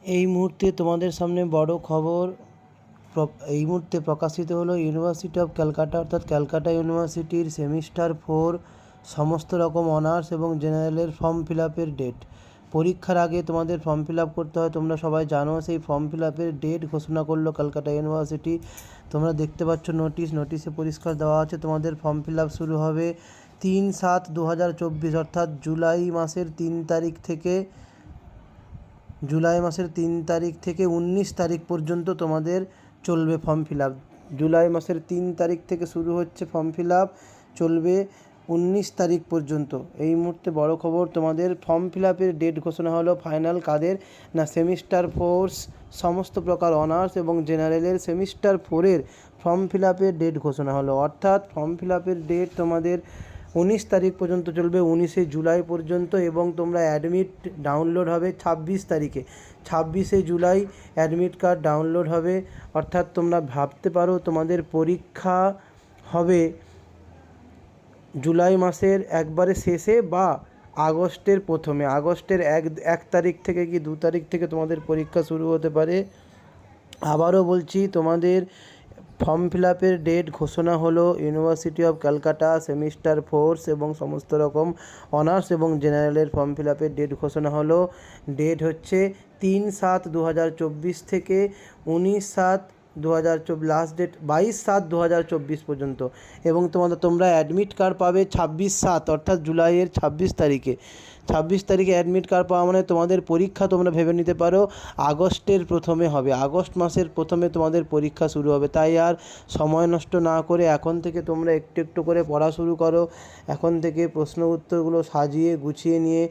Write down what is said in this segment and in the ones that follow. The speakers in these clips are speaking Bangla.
এই মুহূর্তে তোমাদের সামনে বড় খবর এই মুহূর্তে প্রকাশিত হলো ইউনিভার্সিটি অফ ক্যালকাটা অর্থাৎ ক্যালকাটা ইউনিভার্সিটির সেমিস্টার 4 সমস্ত রকম অনার্স এবং জেনারেলের ফর্ম ফিল আপের ডেট। পরীক্ষার আগে তোমাদের ফর্ম ফিল আপ করতে হয়, তোমরা সবাই জানো। সেই ফর্ম ফিল আপের ডেট ঘোষণা করলো ক্যালকাটা ইউনিভার্সিটি। তোমরা দেখতে পাচ্ছ নোটিশে পরিষ্কার দেওয়া আছে তোমাদের ফর্ম ফিল আপ শুরু হবে 3/7/2024 অর্থাৎ জুলাই মাসের 3 তারিখ থেকে 19 তারিখ পর্যন্ত তোমাদের চলবে ফর্ম ফিল আপ। জুলাই মাসের 3 তারিখ থেকে শুরু হচ্ছে ফর্ম ফিল আপ, চলবে 19 তারিখ পর্যন্ত। এই মুহূর্তে বড় খবর, তোমাদের ফর্ম ফিল আপের ডেট ঘোষণা হলো। ফাইনাল কাদের না, সেমিস্টার 4 সমস্ত প্রকার অনার্স এবং জেনারেলের সেমিস্টার 4-এর ফর্ম ফিল আপের ডেট ঘোষণা হলো। অর্থাৎ ফর্ম ফিল আপের ডেট তোমাদের 19 তারিখ পর্যন্ত চলবে, 19শে জুলাই পর্যন্ত। এবং তোমরা অ্যাডমিট ডাউনলোড হবে 26 তারিখে, 26শে জুলাই অ্যাডমিট কার্ড ডাউনলোড হবে। অর্থাৎ তোমরা ভাবতে পারো তোমাদের পরীক্ষা হবে জুলাই মাসের একবারে শেষে বা আগস্টের প্রথমে। আগস্টের 1 তারিখ থেকে কি 2 তারিখ থেকে তোমাদের পরীক্ষা শুরু হতে পারে। আবারও বলছি, তোমাদের ফর্ম ফিল আপের ডেট ঘোষণা হলো। ইউনিভার্সিটি অফ ক্যালকাটা সেমিস্টার 4 এবং সমস্ত রকম অনার্স এবং জেনারেলের ফর্ম ফিল আপের ডেট ঘোষণা হলো। ডেট হচ্ছে 3/7/2024 থেকে 19/7/2024, লাস্ট ডেট 22/7/2024 পর্যন্ত। এবং তোমরা অ্যাডমিট কার্ড পাবে 26/7 অর্থাৎ জুলাইয়ের 26 তারিখে। 26 তারিখে অ্যাডমিট কার্ড পাওয়া মানে তোমাদের পরীক্ষা তোমরা ভেবে নিতে পারো আগস্টের প্রথমে হবে, আগস্ট মাসের প্রথমে তোমাদের পরীক্ষা শুরু হবে। তাই আর সময় নষ্ট না করে এখন থেকে তোমরা একটু একটু করে পড়া শুরু করো। এখন থেকে প্রশ্ন উত্তরগুলো সাজিয়ে গুছিয়ে নিয়ে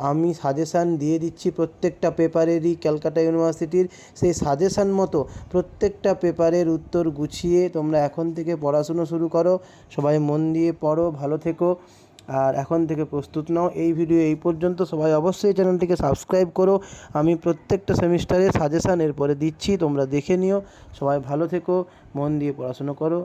আমি সাজেশান দিয়ে দিচ্ছি প্রত্যেকটা পেপারেরই ক্যালকাটা ইউনিভার্সিটির। সেই সাজেশান মতো প্রত্যেকটা পেপারের উত্তর গুছিয়ে তোমরা এখন থেকে পড়াশুনো শুরু করো। সবাই মন দিয়ে পড়ো, ভালো থেকো, আর এখন থেকে প্রস্তুত নাও। এই ভিডিও এই পর্যন্ত। সবাই অবশ্যই চ্যানেলটিকে সাবস্ক্রাইব করো। আমি প্রত্যেকটা সেমিস্টারের সাজেশান এরপরে দিচ্ছি, তোমরা দেখে নিও। সবাই ভালো থেকো, মন দিয়ে পড়াশুনো করো।